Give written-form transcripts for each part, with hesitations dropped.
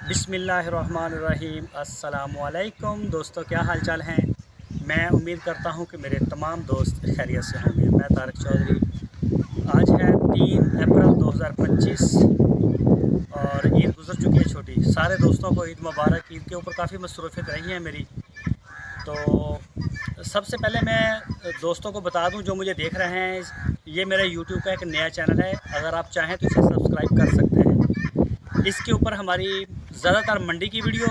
बिस्मिल्लाहिर्रहमानिर्रहीम। अस्सलामुअलैकुम दोस्तों, क्या हाल चाल हैं। मैं उम्मीद करता हूं कि मेरे तमाम दोस्त खैरियत से होंगे। मैं तारिक चौधरी। आज है 3 अप्रैल 2025 और ईद गुज़र चुकी है छोटी। सारे दोस्तों को ईद मुबारक। ईद के ऊपर काफ़ी मसरूफ़ियत रही है मेरी। तो सबसे पहले मैं दोस्तों को बता दूं जो मुझे देख रहे हैं, ये मेरा यूट्यूब का एक नया चैनल है। अगर आप चाहें तो इसे सब्सक्राइब कर सकते हैं। इसके ऊपर हमारी ज़्यादातर मंडी की वीडियो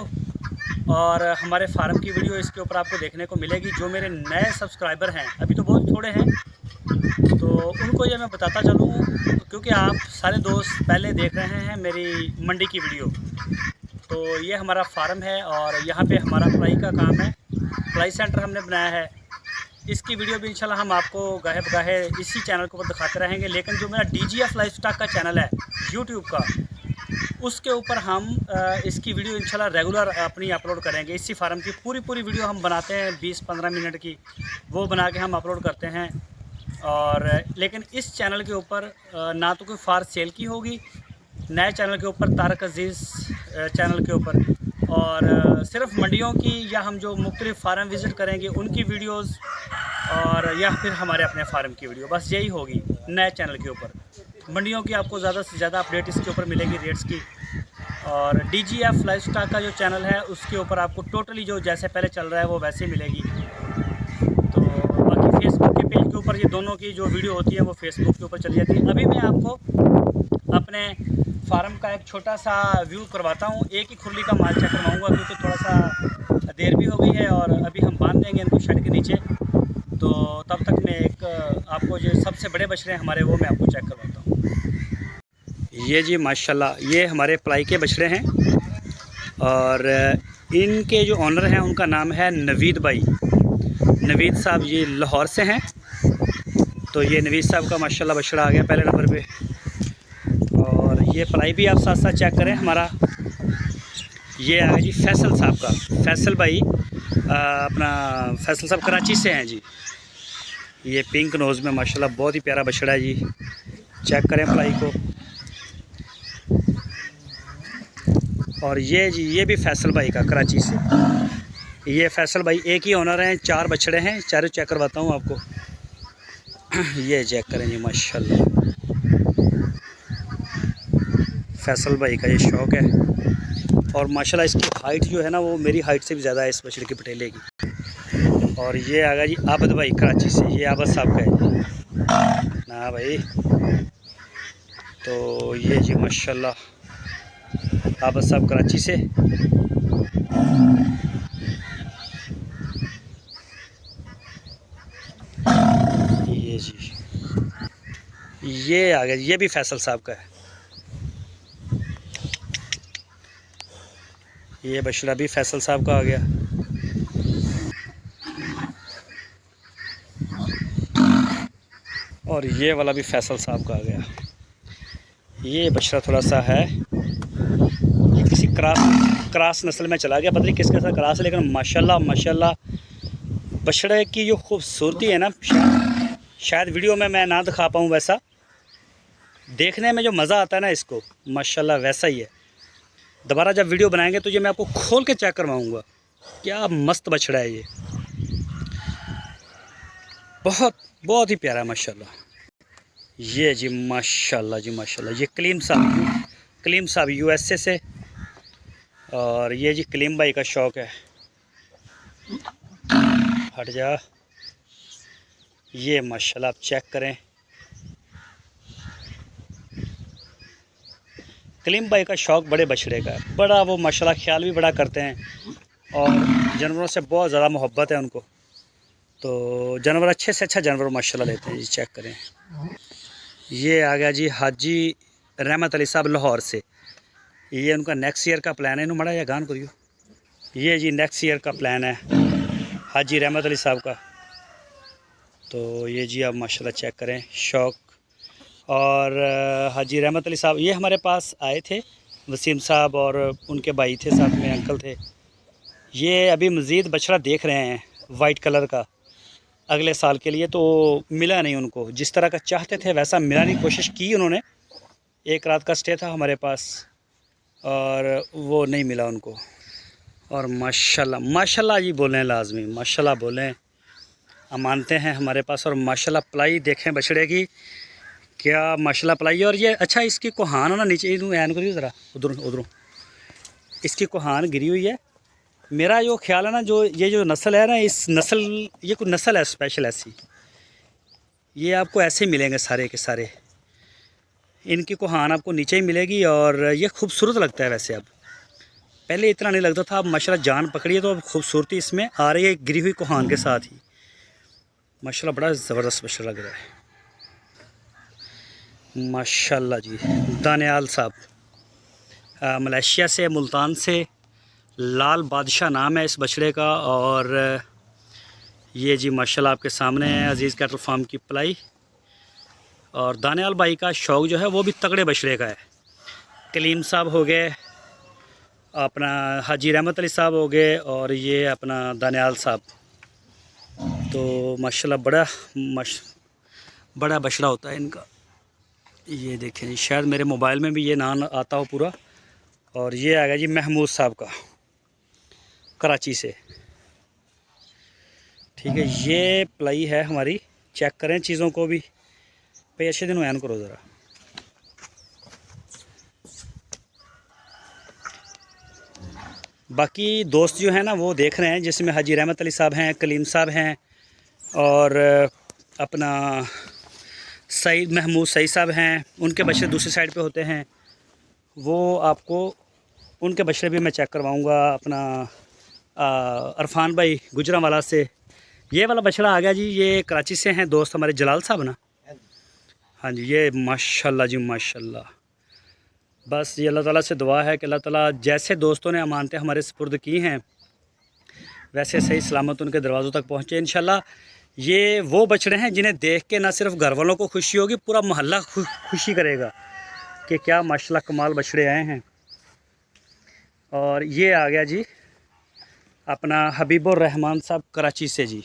और हमारे फार्म की वीडियो इसके ऊपर आपको देखने को मिलेगी। जो मेरे नए सब्सक्राइबर हैं, अभी तो बहुत थोड़े हैं, तो उनको ये मैं बताता चलूँ, क्योंकि आप सारे दोस्त पहले देख रहे हैं मेरी मंडी की वीडियो। तो ये हमारा फार्म है और यहाँ पे हमारा फ्लाई का काम है। फ्लाई सेंटर हमने बनाया है। इसकी वीडियो भी इंशाल्लाह हम आपको गाहे बगाहे इसी चैनल के ऊपर दिखाते रहेंगे। लेकिन जो मेरा DGF लाइफस्टाइल का चैनल है यूट्यूब का, उसके ऊपर हम इसकी वीडियो इंशाल्लाह रेगुलर अपनी अपलोड करेंगे। इसी फार्म की पूरी वीडियो हम बनाते हैं 20-15 मिनट की, वो बना के हम अपलोड करते हैं। और लेकिन इस चैनल के ऊपर ना तो कोई फार सेल की होगी, नए चैनल के ऊपर तारक अजीज़ चैनल के ऊपर, और सिर्फ मंडियों की या हम जो मुख्तलिफ फार्म विज़िट करेंगे उनकी वीडियोज़, और या फिर हमारे अपने फार्म की वीडियो, बस यही होगी नए चैनल के ऊपर। मंडियों की आपको ज़्यादा से ज़्यादा अपडेट इसके ऊपर मिलेगी, रेट्स की। और DGF लाइफस्टाइल का जो चैनल है उसके ऊपर आपको टोटली जो जैसे पहले चल रहा है वो वैसे मिलेगी। तो बाकी फेसबुक के पेज के ऊपर ये दोनों की जो वीडियो होती है वो फेसबुक के ऊपर चली जाती है। अभी मैं आपको अपने फार्म का एक छोटा सा व्यू करवाता हूँ। एक ही खुरली का माल चेक करवाऊँगा, क्योंकि थोड़ा सा देर भी हो गई है और अभी हम बांध देंगे इनको शेड के नीचे। तो तब तक मैं एक आपको जो सबसे बड़े बछड़े हैं हमारे, वो मैं आपको चेक करवाता हूँ। ये जी माशाल्लाह, ये हमारे प्लाई के बछड़े हैं और इनके जो ऑनर हैं उनका नाम है नवीद भाई। नवीद साहब ये लाहौर से हैं। तो ये नवीद साहब का माशाल्लाह बछड़ा आ गया पहले नंबर पे। और ये प्लाई भी आप साथ साथ चेक करें हमारा। ये आ गया जी फैसल साहब का। फैसल भाई अपना फैसल साहब कराची से हैं जी। ये पिंक नोज़ में माशाल्लाह बहुत ही प्यारा बछड़ा है जी। चेक करें प्लाई को। और ये जी ये भी फैसल भाई का कराची से। ये फैसल भाई एक ही ओनर हैं, 4 बछड़े हैं, चारों चेक करवाता हूँ आपको। ये चेक करें जी माशाल्लाह, फैसल भाई का ये शौक़ है। और माशाल्लाह इसकी हाइट जो है ना, वो मेरी हाइट से भी ज़्यादा है इस बछड़े की, पटेले की। और ये आ गया जी आबद भाई कराची से। ये आबद साहब का है जी ना भाई। तो ये जी माशाल्लाह आबद साहब कराची से। ये जी ये आ गया, ये भी फैसल साहब का है। ये बछड़ा भी फैसल साहब का आ गया। और ये वाला भी फैसल साहब का आ गया। ये बछड़ा थोड़ा सा है, ये किसी क्रॉस नस्ल में चला गया, पता नहीं किसके साथ क्रॉस है। लेकिन माशाल्लाह बछड़े की जो खूबसूरती है ना, शायद वीडियो में मैं ना दिखा पाऊँ, वैसा देखने में जो मज़ा आता है ना इसको, माशाल्लाह वैसा ही है। दोबारा जब वीडियो बनाएंगे तो ये मैं आपको खोल के चेक करवाऊँगा। क्या मस्त बछड़ा है ये, बहुत ही प्यारा है माशाल्लाह। ये जी माशाल्लाह जी माशाल्लाह, ये कलीम साहब USA से। और ये जी कलीम भाई का शौक़ है। हट जा। ये माशाल्लाह आप चेक करें, कलीम भाई का शौक़ बड़े बछड़े का है, बड़ा वो माशाल्लाह ख्याल भी बड़ा करते हैं और जानवरों से बहुत ज़्यादा मोहब्बत है उनको। तो जानवर अच्छे से अच्छा जानवर माशाल्लाह लेते हैं जी। चेक करें, ये आ गया जी हाजी रहमत अली साहब लाहौर से। ये उनका नेक्स्ट ईयर का प्लान है। इन्हों मड़ा या गान करियो। ये जी नेक्स्ट ईयर का प्लान है हाजी रहमत अली साहब का। तो ये जी आप माशाल्लाह चेक करें शौक़। और हाजी रहमत अली साहब ये हमारे पास आए थे, वसीम साहब और उनके भाई थे, साथ में अंकल थे। ये अभी मज़ीद बछड़ा देख रहे हैं वाइट कलर का अगले साल के लिए, तो मिला नहीं उनको, जिस तरह का चाहते थे वैसा मिला नहीं। कोशिश की उन्होंने, एक रात का स्टे था हमारे पास, और वो नहीं मिला उनको। और माशाल्लाह माशाल्लाह जी बोलें, लाजमी माशाल्लाह बोलें, मानते हैं हमारे पास। और माशाल्लाह पलाई देखें बछड़े की, क्या माशाल्लाह पलाई है। और ये अच्छा, इसकी कोहान है ना नीचे, ऐन करियो ज़रा, उधरों इसकी कोहान गिरी हुई है। मेरा जो ख्याल है ना, जो ये जो नस्ल है ना, इस नस्ल, ये कोई नस्ल है स्पेशल ऐसी, ये आपको ऐसे मिलेंगे सारे के सारे। इनकी कोहान आपको नीचे ही मिलेगी और ये खूबसूरत लगता है। वैसे अब पहले इतना नहीं लगता था, अब माशाल्लाह जान पकड़ी है तो अब खूबसूरती इसमें आ रही है गिरी हुई कोहान के साथ ही। माशाल्लाह बड़ा ज़बरदस्त बछड़ा लग रहा है माशाल्लाह जी। दानियाल साहब मलेशिया से, मुल्तान से, लाल बादशाह नाम है इस बछड़े का। और ये जी माशाल्लाह आपके सामने है अज़ीज़ कैटल फार्म की पलाई। और दानियाल भाई का शौक़ जो है वो भी तगड़े बछड़े का है। कलीम साहब हो गए, अपना हाजी रहमत अली साहब हो गए, और ये अपना दानियाल साहब। तो माशाल्लाह बड़ा बछड़ा होता है इनका। ये देखें, शायद मेरे मोबाइल में भी ये नाम आता हो पूरा। और ये आ गया जी महमूद साहब का, कराची से। ठीक है, ये पलाई है हमारी। चेक करें चीज़ों को भी भाई, अच्छे दिन ऐन करो ज़रा। बाकी दोस्त जो हैं ना वो देख रहे हैं, जिसमें हाजी रहमत अली साहब हैं, कलीम साहब हैं, और अपना सईद महमूद सईद साहब हैं। उनके बछड़े दूसरी साइड पे होते हैं, वो आपको उनके बछड़े भी मैं चेक करवाऊंगा। अपना अरफान भाई गुजरांवाला से ये वाला बछड़ा आ गया जी। ये कराची से हैं दोस्त हमारे जलाल साहब ना। हाँ जी, ये माशाल्लाह जी माशाल्लाह। बस ये अल्लाह ताला से दुआ है कि अल्लाह ताला जैसे दोस्तों ने अमानतें हमारे सुपुर्द की हैं, वैसे सही सलामत उनके दरवाज़ों तक पहुँचे इंशाल्लाह। ये वो बछड़े हैं जिन्हें देख के ना सिर्फ घर वालों को खुशी होगी, पूरा मोहल्ला खुशी करेगा कि क्या माशाल्लाह कमाल बछड़े आए हैं। और ये आ गया जी अपना हबीबुर रहमान साहब कराची से जी।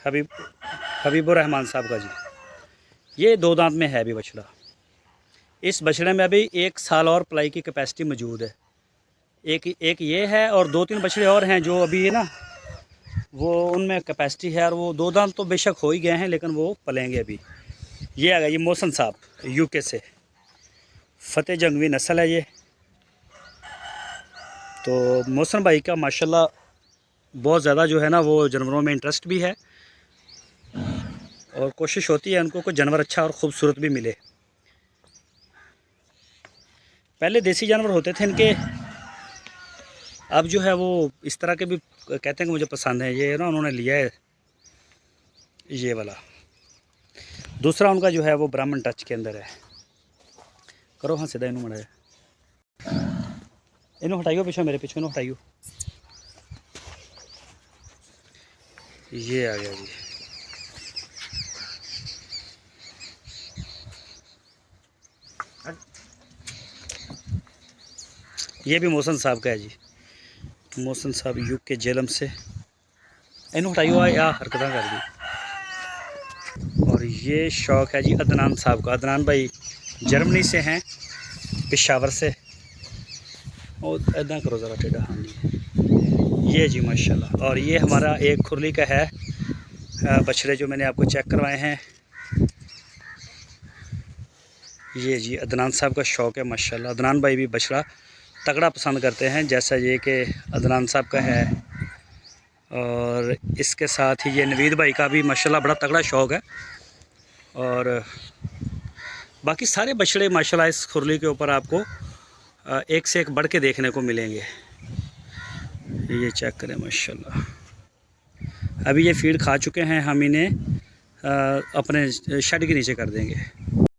हबीबुर रहमान साहब का जी। ये 2 दांत में है अभी बछड़ा। इस बछड़े में अभी 1 साल और पलाई की कैपेसिटी मौजूद है। एक ये है और 2-3 बछड़े और हैं जो अभी है ना, वो उनमें कैपेसिटी है। और वो 2 दांत तो बेशक हो ही गए हैं, लेकिन वो पलेंगे अभी। ये आ गया ये मोहसन साहब यूके से, फ़तेह जंगवी नस्ल है ये। तो मोहसन भाई का माशाल्लाह बहुत ज़्यादा जो है ना वो जानवरों में इंटरेस्ट भी है, और कोशिश होती है उनको कोई जानवर अच्छा और ख़ूबसूरत भी मिले। पहले देसी जानवर होते थे इनके, अब जो है वो इस तरह के भी कहते हैं कि मुझे पसंद है। ये ना उन्होंने लिया है ये वाला। दूसरा उनका जो है वो ब्राह्मण टच के अंदर है। करो हाँ सीधा, इन्हों मड़ा इन्हों हटाइयो पीछे, मेरे पीछे इन्हों हटाइयो। ये आ गया जी। ये भी मोहसन साहब का है जी। मोहसन साहब यूके जेलम से। इन्हों हटाइयो या हरकत कर दी। और ये शौक़ है जी अदनान साहब का। अदनान भाई जर्मनी से हैं, पेशावर से। और इदा करो ज़रा टेढ़ा। हाँ जी, ये जी माशाल्लाह। और ये हमारा एक खुरली का है बछड़े जो मैंने आपको चेक करवाए हैं। ये जी अदनान साहब का शौक़ है माशाल्लाह। अदनान भाई भी बछड़ा तगड़ा पसंद करते हैं, जैसा ये कि अदनान साहब का है। और इसके साथ ही ये नवीद भाई का भी माशाल्लाह बड़ा तगड़ा शौक़ है। और बाकी सारे बछड़े माशाल्लाह इस खुरली के ऊपर आपको एक से एक बढ़ के देखने को मिलेंगे। ये चेक करें माशाल्लाह। अभी ये फीड खा चुके हैं, हम इन्हें अपने शेड के नीचे कर देंगे।